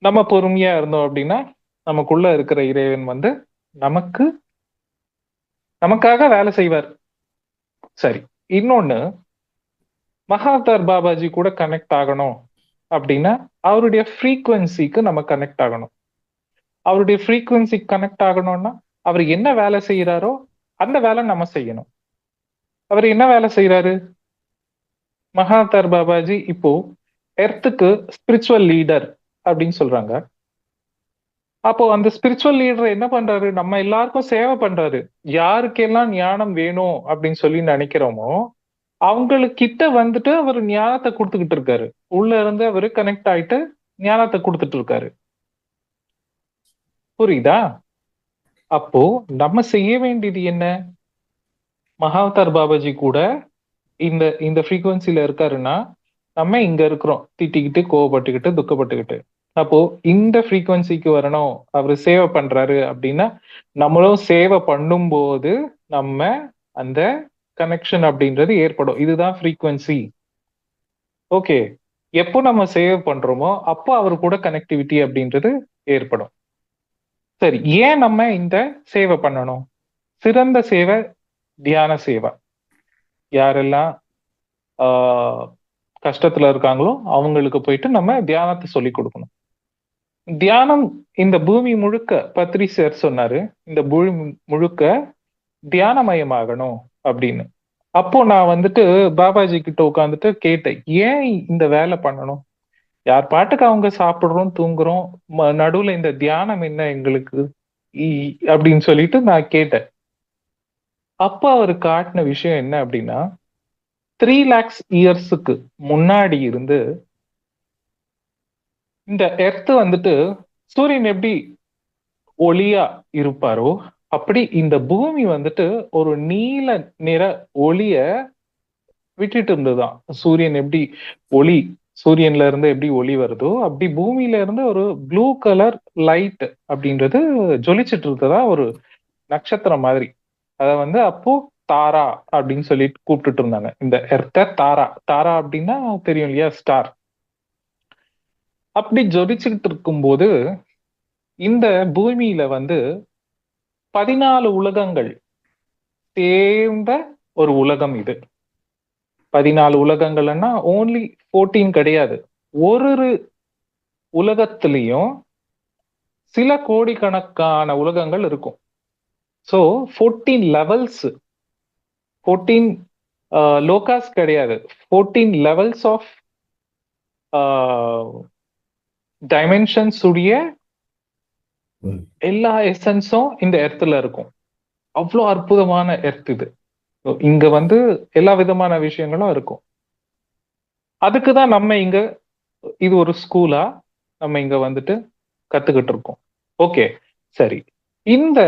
நம்ம பொறுமையா இருந்தோம் அப்படின்னா நமக்குள்ள இருக்கிற இறைவன் வந்து நமக்காக வேலை செய்வார். சரி, இன்னொன்னு, மகாதார் பாபாஜி கூட கனெக்ட் ஆகணும் அப்படின்னா அவருடைய ஃப்ரீக்குவன்சிக்கு நம்ம கனெக்ட் ஆகணும். அவருடைய ஃப்ரீக்குவன்சி கனெக்ட் ஆகணும்னா அவர் என்ன வேலை செய்யறாரோ அந்த வேலை நம்ம செய்யணும். அவர் என்ன வேலை செய்யறாரு? மகாதர் பாபாஜி இப்போ எர்த்துக்கு ஸ்பிரிச்சுவல் லீடர் அப்படின்னு சொல்றாங்க. அப்போ அந்த ஸ்பிரிச்சுவல் லீடர் என்ன பண்றாரு? நம்ம எல்லாருக்கும் சேவை பண்றாரு. யாருக்கெல்லாம் ஞானம் வேணும் அப்படின்னு சொல்லி நினைக்கிறோமோ அவங்களுக்கு கிட்ட வந்துட்டு அவர் ஞானத்தை கொடுத்துக்கிட்டு இருக்காரு. உள்ள இருந்து அவரு கனெக்ட் ஆயிட்டு ஞானத்தை கொடுத்துட்டு இருக்காரு. புரியுதா? அப்போ நம்ம செய்ய வேண்டியது என்ன? மகாவதார் பாபாஜி கூட இந்த இந்த ஃப்ரீக்குவன்சில இருக்காருன்னா நம்ம இங்க இருக்கிறோம், திட்டிக்கிட்டு கோவப்பட்டுக்கிட்டு துக்கப்பட்டுக்கிட்டு. அப்போ இந்த ஃப்ரீக்குவன்சிக்கு வரணும், அவரு சேவை பண்றாரு அப்படின்னா நம்மளும் சேவை பண்ணும்போது நம்ம அந்த கனெக்ஷன் அப்படின்றது ஏற்படும். இதுதான் ஃப்ரீக்குவன்சி. ஓகே. எப்போ நம்ம சேவ் பண்றோமோ அப்போ அவர் கூட கனெக்டிவிட்டி அப்படின்றது ஏற்படும். சரி, ஏன் நம்ம இந்த சேவை பண்ணணும்? சிறந்த சேவை தியான சேவை. யாரெல்லாம் கஷ்டத்துல இருக்காங்களோ அவங்களுக்கு போயிட்டு நம்ம தியானத்தை சொல்லி கொடுக்கணும். தியானம் இந்த பூமி முழுக்க, பத்ரி சார் சொன்னாரு, இந்த பூமி முழுக்க தியானமயமாகணும் அப்படின்னு. அப்போ நான் வந்துட்டு பாபாஜி கிட்ட உட்காந்துட்டு கேட்டேன், ஏன் இந்த வேலை பண்ணணும்? யார் பாட்டுக்கு அவங்க சாப்பிடுறோம், தூங்குறோம், நடுவுல இந்த தியானம் என்ன எங்களுக்கு அப்படின்னு சொல்லிட்டு நான் கேட்டேன். அப்ப அவர் காட்டின விஷயம் என்ன அப்படின்னா, 3 lakhs இயர்ஸுக்கு முன்னாடி இருந்து இந்த எர்த் வந்துட்டு சூரியன் எப்படி ஒளியா இருப்பாரோ அப்படி இந்த பூமி வந்துட்டு ஒரு நீல நிற ஒளிய விட்டுட்டு இருந்ததுதான். சூரியன் எப்படி ஒளி, சூரியன்ல இருந்து எப்படி ஒளி வருதோ அப்படி பூமியில இருந்து ஒரு ப்ளூ கலர் லைட் அப்படின்றது ஜொலிச்சிட்டு இருந்ததா, ஒரு நட்சத்திரம் மாதிரி. அத வந்து அப்போ தாரா அப்படின்னு சொல்லிட்டு கூப்பிட்டுட்டு இருந்தாங்க இந்த எர்த்த. தாரா, தாரா அப்படின்னா தெரியும் இல்லையா, ஸ்டார். அப்படி ஜொலிச்சுக்கிட்டு இருக்கும்போது இந்த பூமியில வந்து 14 உலகங்கள் சேர்ந்த ஒரு உலகம் இது. 14 உலகங்கள்னா ஓன்லி 14 கிடையாது. ஒரு உலகத்திலையும் சில கோடிக்கணக்கான உலகங்கள் இருக்கும். ஸோ 14 லெவல்ஸ், 14 லோகாஸ் கிடையாது, 14 லெவல்ஸ் ஆஃப் டைமென்ஷன்ஸ் உடைய எல்லா எசன்ஸும் இந்த எர்த்துல இருக்கும். அவ்வளோ அற்புதமான எர்த் இது. இங்க வந்து எல்லா விதமான விஷயங்களும் இருக்கும். அதுக்குதான் நம்ம இங்க, இது ஒரு ஸ்கூலா நம்ம இங்க வந்துட்டு கத்துக்கிட்டு இருக்கோம். ஓகே, சரி. இந்த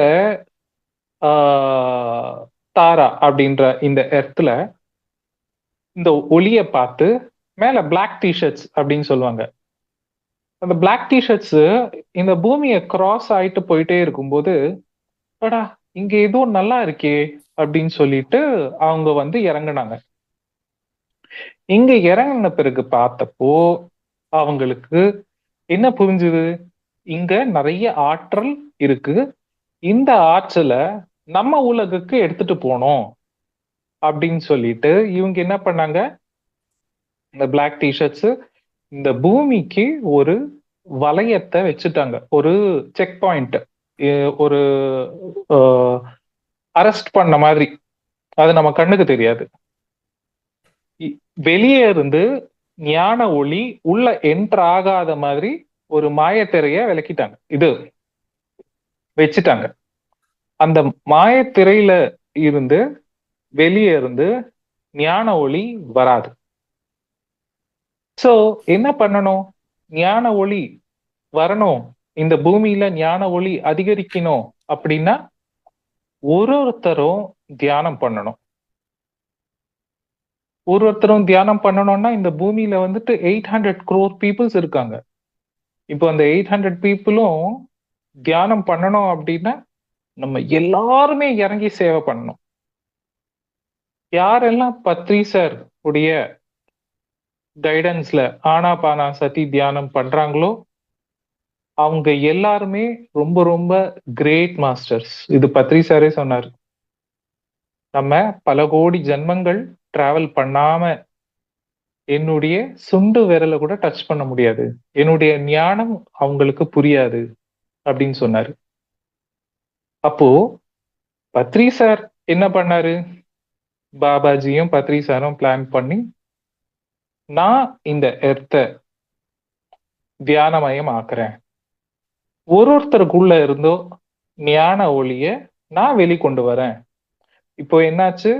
தாரா அப்படின்ற இந்த எர்த்ல இந்த ஒளிய பார்த்து மேல பிளாக் டிஷர்ட்ஸ் அப்படின்னு சொல்லுவாங்க. அந்த பிளாக் டிஷர்ட்ஸ் இந்த பூமியை கிராஸ் ஆயிட்டு போயிட்டே இருக்கும்போது, அடா இங்க ஏதோ நல்லா இருக்கே அப்படின்னு சொல்லிட்டு அவங்க வந்து இறங்குனாங்க. இங்க இறங்கின பிறகு பார்த்தப்போ அவங்களுக்கு என்ன புரிஞ்சுது? இங்க நிறைய ஆற்றல் இருக்கு, இந்த ஆற்றலை நம்ம உலகுக்கு எடுத்துட்டு போனோம் அப்படின்னு சொல்லிட்டு இவங்க என்ன பண்ணாங்க, இந்த பிளாக் டிஷர்ட்ஸ் இந்த பூமிக்கு ஒரு வளையத்தை வச்சுட்டாங்க, ஒரு செக் பாயிண்ட், ஒரு அரெஸ்ட் பண்ண மாதிரி. அது நம்ம கண்ணுக்கு தெரியாது. வெளியே இருந்து ஞான ஒளி உள்ள என்டர் ஆகாத மாதிரி ஒரு மாயத்திரைய விளக்கிட்டாங்க, இது வச்சுட்டாங்க. அந்த மாயத்திரையில இருந்து வெளியே இருந்து ஞான ஒளி வராது. சோ என்ன பண்ணணும்? ஞான ஒளி வரணும், இந்த பூமியில ஞான ஒளி அதிகரிக்கணும் அப்படின்னா ஒருத்தரும் தியானம் பண்ணணும். ஒருத்தரும் தியானம் பண்ணணும்னா இந்த பூமியில வந்துட்டு 800 crore பீப்புள்ஸ் இருக்காங்க. இப்போ அந்த 800 பீப்புளும் தியானம் பண்ணணும் அப்படின்னா நம்ம எல்லாருமே இறங்கி சேவை பண்ணணும். யாரெல்லாம் பத்ரி சார் உடைய கைடன்ஸ்ல ஆனாபானா சதி தியானம் பண்றாங்களோ அவங்க எல்லாருமே ரொம்ப ரொம்ப கிரேட் மாஸ்டர்ஸ். இது பத்ரி சாரே சொன்னார். நம்ம பல கோடி ஜென்மங்கள் டிராவல் பண்ணாம என்னுடைய சுண்டு விரலை கூட டச் பண்ண முடியாது, என்னுடைய ஞானம் அவங்களுக்கு புரியாது அப்படின்னு சொன்னாரு. அப்போ பத்ரி சார் என்ன பண்ணாரு? பாபாஜியும் பத்ரி சாரும் பிளான் பண்ணி, நான் இந்த எர்த்த தியானமயம் ஆக்குறேன். ஒருத்தருக்குள்ள இருந்தோ ஞான ஒளிய நான் வெளிக்கொண்டு வரேன். இப்போ என்னாச்சு?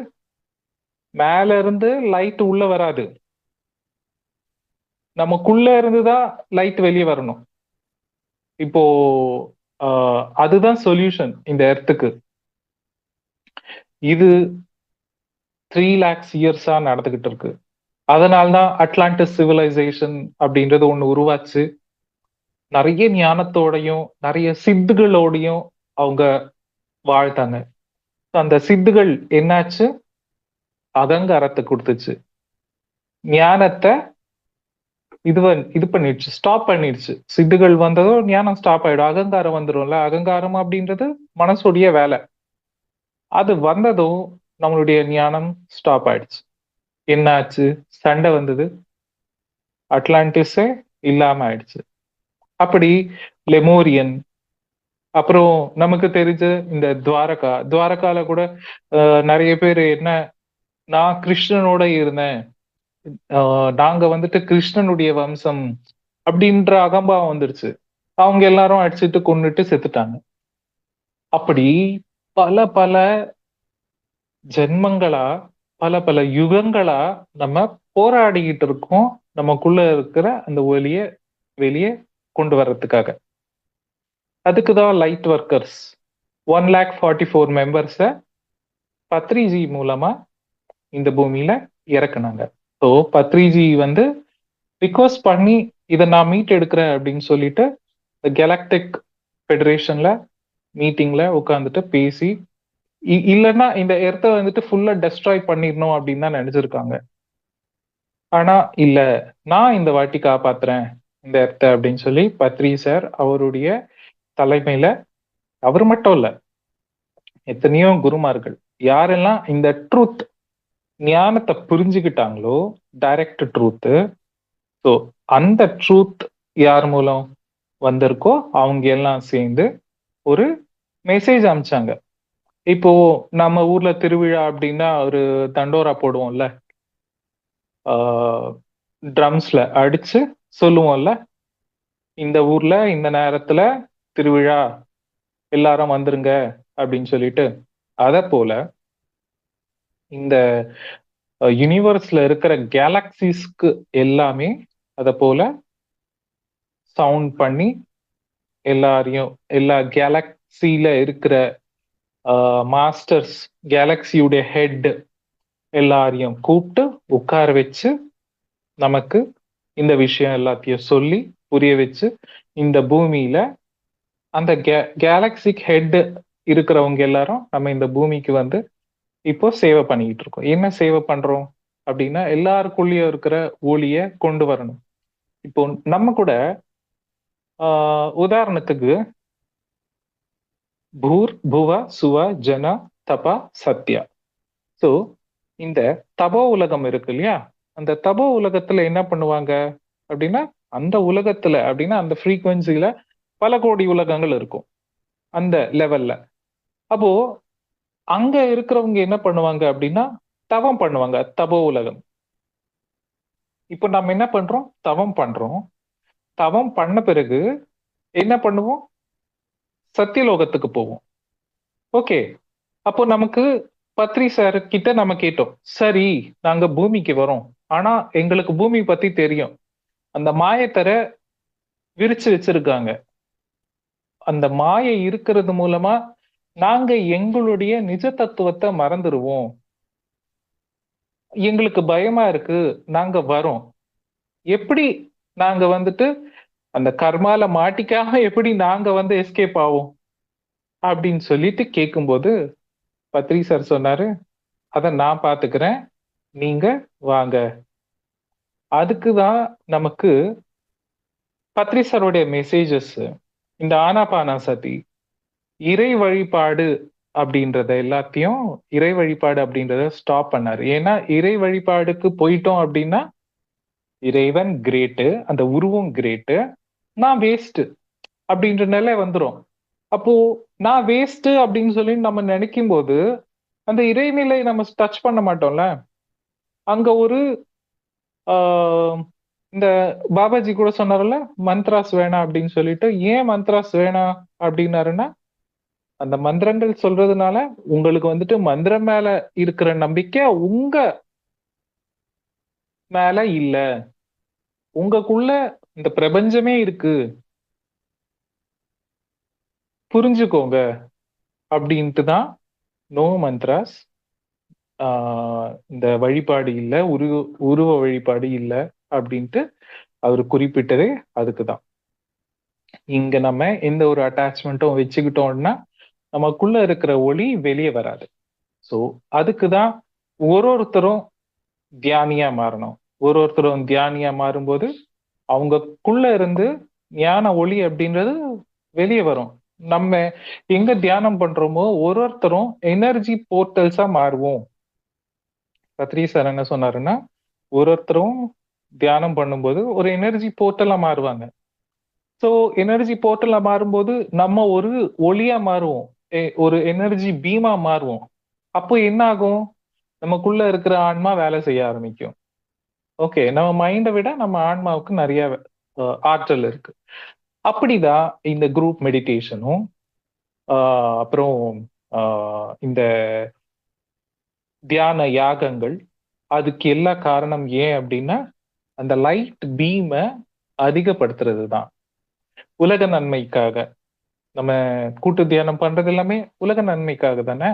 மேல இருந்து லைட் உள்ள வராது, நமக்குள்ள இருந்துதான் லைட் வெளியே வரணும். இப்போ அதுதான் சொல்யூஷன் இந்த எர்த்துக்கு. இது 3 lakhs இயர்ஸா நடந்துகிட்டு இருக்கு. அதனால்தான் அட்லாண்டிஸ் சிவிலைசேஷன் அப்படின்றது ஒண்ணு உருவாச்சு. நிறைய ஞானத்தோடையும் நிறைய சித்துகளோடையும் அவங்க வாழ்த்தாங்க. அந்த சித்துகள் என்னாச்சு? அகங்காரத்தை கொடுத்துச்சு, ஞானத்தை இது பண்ணிடுச்சு, ஸ்டாப் பண்ணிடுச்சு. சித்துகள் வந்ததும் ஞானம் ஸ்டாப் ஆயிடும், அகங்காரம் வந்துடும்ல. அகங்காரம் அப்படின்றது மனசுடைய வேலை. அது வந்ததும் நம்மளுடைய ஞானம் ஸ்டாப் ஆயிடுச்சு. என்னாச்சு? சண்டை வந்தது, அட்லாண்டிஸே இல்லாம ஆயிடுச்சு. அப்படி லெமோரியன், அப்புறம் நமக்கு தெரிஞ்ச இந்த துவாரகால கூட நிறைய பேர் என்ன, நான் கிருஷ்ணனோட இருந்தேன், நாங்க வந்துட்டு கிருஷ்ணனுடைய வம்சம் அப்படின்ற அகம்பாவம் வந்துருச்சு. அவங்க எல்லாரும் அடிச்சுட்டு கொன்னுட்டு செத்துட்டாங்க. அப்படி பல பல ஜென்மங்களா, பல பல யுகங்களா நம்ம போராடிக்கிட்டு இருக்கோம் நமக்குள்ள இருக்கிற அந்த ஒலிய வெளியே கொண்டு வர்றதுக்காக. அதுக்குதான் லைட் ஒர்க்கர்ஸ் 1,44,000 மெம்பர்ஸ பத்ரிஜி மூலமா இந்த பூமியில இறக்குனாங்க. ஸோ பத்ரிஜி வந்து ரிக்வஸ்ட் பண்ணி இதை நான் மீட் எடுக்கிறேன் அப்படின்னு சொல்லிட்டு கேலக்டிக் ஃபெடரேஷன்ல மீட்டிங்ல உட்காந்துட்டு பேசி, இல்லைன்னா இந்த எர்த்தை வந்துட்டு ஃபுல்லா டெஸ்ட்ராய் பண்ணிடணும் அப்படின்னு தான் நினைச்சிருக்காங்க. ஆனா இல்ல, நான் இந்த வாட்டி காப்பாத்துறேன் இந்த எர்த்தை அப்படின்னு சொல்லி பத்ரி சார் அவருடைய தலைமையில, அவர் மட்டும் இல்ல, எத்தனையோ குருமார்கள் யாரெல்லாம் இந்த ட்ரூத் ஞானத்தை புரிஞ்சுக்கிட்டாங்களோ, டைரக்ட் ட்ரூத், ஸோ அந்த ட்ரூத் யார் மூலம் வந்திருக்கோ அவங்க எல்லாம் சேர்ந்து ஒரு மெசேஜ் அனுப்பிச்சாங்க. இப்போ நம்ம ஊர்ல திருவிழா அப்படின்னா ஒரு தண்டோரா போடுவோம்ல, ட்ரம்ஸ்ல அடிச்சு சொல்லுவோம்ல, இந்த ஊர்ல இந்த நேரத்துல திருவிழா, எல்லாரும் வந்துருங்க அப்படின்னு சொல்லிட்டு. அத போல இந்த யூனிவர்ஸ்ல இருக்கிற கேலக்சிஸ்க்கு எல்லாமே அத போல சவுண்ட் பண்ணி எல்லாரையும், எல்லா கேலக்சில இருக்கிற மாஸ்டர்ஸ், கேலக்சியுடைய ஹெட் எல்லாரையும் கூப்பிட்டு உட்கார வச்சு நமக்கு இந்த விஷயம் எல்லாத்தையும் சொல்லி புரிய வச்சு, இந்த பூமியில அந்த கேலக்சிக் ஹெட் இருக்கிறவங்க எல்லாரும் நம்ம இந்த பூமிக்கு வந்து இப்போ சேவை பண்ணிக்கிட்டு இருக்கோம். என்ன சேவை பண்றோம் அப்படின்னா, எல்லாருக்குள்ளேயும் இருக்கிற ஒளிய கொண்டு வரணும். இப்போ நம்ம கூட உதாரணத்துக்கு பூர் புவ சுவ ஜன தபா சத்யா. ஸோ இந்த தபோ உலகம் இருக்கு இல்லையா, அந்த தபோ உலகத்துல என்ன பண்ணுவாங்க அப்படின்னா, அந்த உலகத்துல அப்படின்னா அந்த ஃப்ரீக்வன்சில பல கோடி உலகங்கள் இருக்கும் அந்த லெவல்ல. அப்போ அங்க இருக்கிறவங்க என்ன பண்ணுவாங்க அப்படின்னா தவம் பண்ணுவாங்க, தபோ உலகம். இப்போ நம்ம என்ன பண்றோம்? தவம் பண்றோம். தவம் பண்ண பிறகு என்ன பண்ணுவோம்? சத்தியலோகத்துக்கு போவோம். ஓகே, அப்போ நமக்கு பத்ரி சார் கிட்ட நம்ம கேட்டோம், சரி நாங்க பூமிக்கு வரோம், ஆனா எங்களுக்கு பூமி பத்தி தெரியும், அந்த மாயத்தர விரிச்சு வச்சிருக்காங்க, அந்த மாயை இருக்கிறது மூலமா நாங்க எங்களுடைய நிஜ தத்துவத்தை மறந்துடுவோம், எங்களுக்கு பயமா இருக்கு, நாங்க வரோம், எப்படி நாங்க வந்துட்டு அந்த கர்மால மாட்டிக்காம எப்படி நாங்க வந்து எஸ்கேப் ஆவோம் அப்படின்னு சொல்லிட்டு கேட்கும்போது பத்ரி சார் சொன்னாரு, அத நான் பாத்துக்கிறேன், நீங்க வாங்க. அதுக்குதான் நமக்கு பத்ரி சாருடைய மெசேஜஸ், இந்த ஆனாபானா சதி, இறை வழிபாடு அப்படின்றத எல்லாத்தையும், இறை வழிபாடு அப்படின்றத ஸ்டாப் பண்ணாரு. ஏன்னா இறை வழிபாடுக்கு போயிட்டோம் அப்படின்னா இறைவன் கிரேட்டு, அந்த உருவம் கிரேட்டு, நான் வேஸ்ட் அப்படின்ற நிலை வந்துரும். அப்போ நான் வேஸ்ட் அப்படின்னு சொல்லி நம்ம நினைக்கும் போது அந்த இறைநிலை நம்ம டச் பண்ண மாட்டோம்ல. அங்க ஒரு ஆஹ், இந்த பாபாஜி கூட சொன்னார்ல, மந்த்ராஸ் வேணாம் அப்படின்னு சொல்லிட்டு. ஏன் மந்த்ராஸ் வேணாம் அப்படின்னாருன்னா, அந்த மந்திரங்கள் சொல்றதுனால உங்களுக்கு வந்துட்டு மந்திரம் மேல இருக்கிற நம்பிக்கை உங்க மேல இல்ல. உங்களுக்குள்ள இந்த பிரபஞ்சமே இருக்கு, புரிஞ்சுக்கோங்க அப்படின்ட்டு தான் நோ மந்த்ராஸ். இந்த வழிபாடு இல்ல, உருவ வழிபாடு இல்ல அப்படின்ட்டு அவர் குறிப்பிட்டதே அதுக்குதான். இங்க நம்ம எந்த ஒரு அட்டாச்மெண்ட்டும் வச்சுக்கிட்டோம்னா நமக்குள்ள இருக்கிற ஒளி வெளியே வராது. ஸோ அதுக்குதான் ஒருத்தரும் தியானியா மாறணும். ஒருத்தரும் தியானியா மாறும்போது அவங்கக்குள்ள இருந்து ஞான ஒளி அப்படின்றது வெளியே வரும். நம்ம எங்க தியானம் பண்றோமோ ஒருத்தரும் எனர்ஜி போர்ட்டல்ஸா மாறுவோம். பத்ரி சார் என்ன சொன்னாருன்னா, ஒருத்தரும் தியானம் பண்ணும்போது ஒரு எனர்ஜி போர்ட்டலா மாறுவாங்க. ஸோ எனர்ஜி போர்ட்டலா மாறும்போது நம்ம ஒரு ஒளியா மாறுவோம், ஒரு எனர்ஜி பீமா மாறுவோம். அப்போ என்ன ஆகும்? நமக்குள்ள இருக்கிற ஆன்மா வேலை செய்ய ஆரம்பிக்கும். ஓகே, நம்ம மைண்டை விட நம்ம ஆன்மாவுக்கு நிறைய ஆற்றல் இருக்கு. அப்படிதான் இந்த குரூப் மெடிடேஷனும் அப்புறம் இந்த தியான யாகங்கள், அதுக்கு எல்லா காரணம் ஏன் அப்படின்னா அந்த லைட் பீமை அதிகப்படுத்துறது தான். உலக நன்மைக்காக நம்ம கூட்டு தியானம் பண்றது எல்லாமே உலக நன்மைக்காக தானே.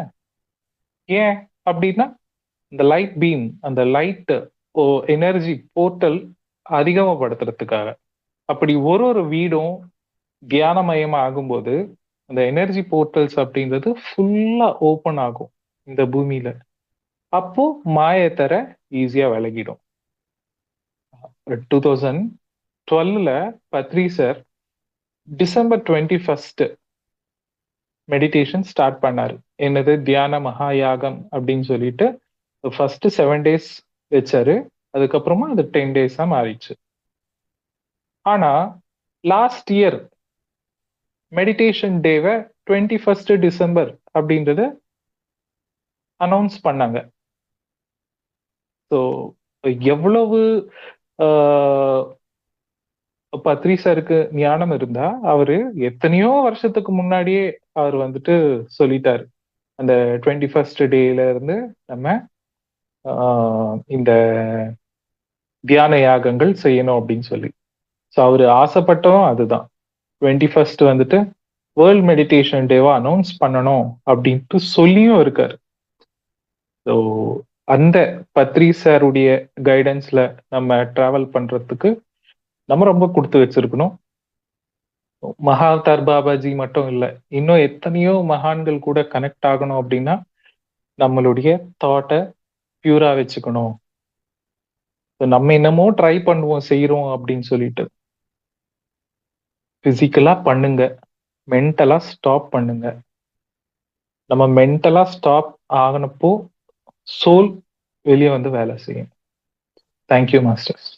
ஏன் அப்படின்னா இந்த லைட் பீம், அந்த லைட் எனர்ஜி போர்ட்டல் அதிகமப்படுத்துறதுக்காக. அப்படி ஒரு வீடும் தியானமயமா ஆகும்போது அந்த எனர்ஜி போர்ட்டல்ஸ் அப்படின்றது ஃபுல்லா ஓபன் ஆகும் இந்த பூமியில. அப்போ மாயத்தர ஈஸியா விலகிடும். 2012 Badri sir December 21 meditation start பண்ணாரு. என்னது, தியான மகா யாகம் அப்படின்னு சொல்லிட்டு ஃபர்ஸ்ட் 7 days வச்சாரு. அதுக்கப்புறமா அது 10 days மாறிடுச்சு. ஆனா லாஸ்ட் இயர் மெடிடேஷன் டேவை 21 டிசம்பர் அப்படின்றத அனௌன்ஸ் பண்ணாங்க. ஸோ எவ்வளவு பத்ரி சாருக்கு ஞானம் இருந்தா அவரு எத்தனையோ வருஷத்துக்கு முன்னாடியே அவர் வந்துட்டு சொல்லிட்டாரு, அந்த 21 டேல இருந்து நம்ம இந்த தியான யாகங்கள் செய்யணும் அப்படின்னு சொல்லி. ஸோ அவரு ஆசைப்பட்டோம் அதுதான், 21 வந்துட்டு வேர்ல்ட் மெடிடேஷன் டேவா அனௌன்ஸ் பண்ணணும் அப்படின்ட்டு சொல்லியும் இருக்காரு. ஸோ அந்த பத்ரி சாருடைய கைடன்ஸ்ல நம்ம டிராவல் பண்றதுக்கு நம்ம ரொம்ப கொடுத்து வச்சிருக்கணும். மகாவதார் பாபாஜி மட்டும் இல்ல, இன்னும் எத்தனையோ மகான்கள் கூட கனெக்ட் ஆகணும் அப்படின்னா நம்மளுடைய தாட்டை பியூரா வச்சுக்கணும். நம்ம என்னமோ ட்ரை பண்ணுவோம் செய்யறோம் அப்படின்னு சொல்லிட்டு பிசிக்கலா பண்ணுங்க, மென்டலா ஸ்டாப் பண்ணுங்க. நம்ம மென்டலா ஸ்டாப் ஆகினப்போ சோல் வெளியே வந்து வேலை செய்யும். Thank you masters.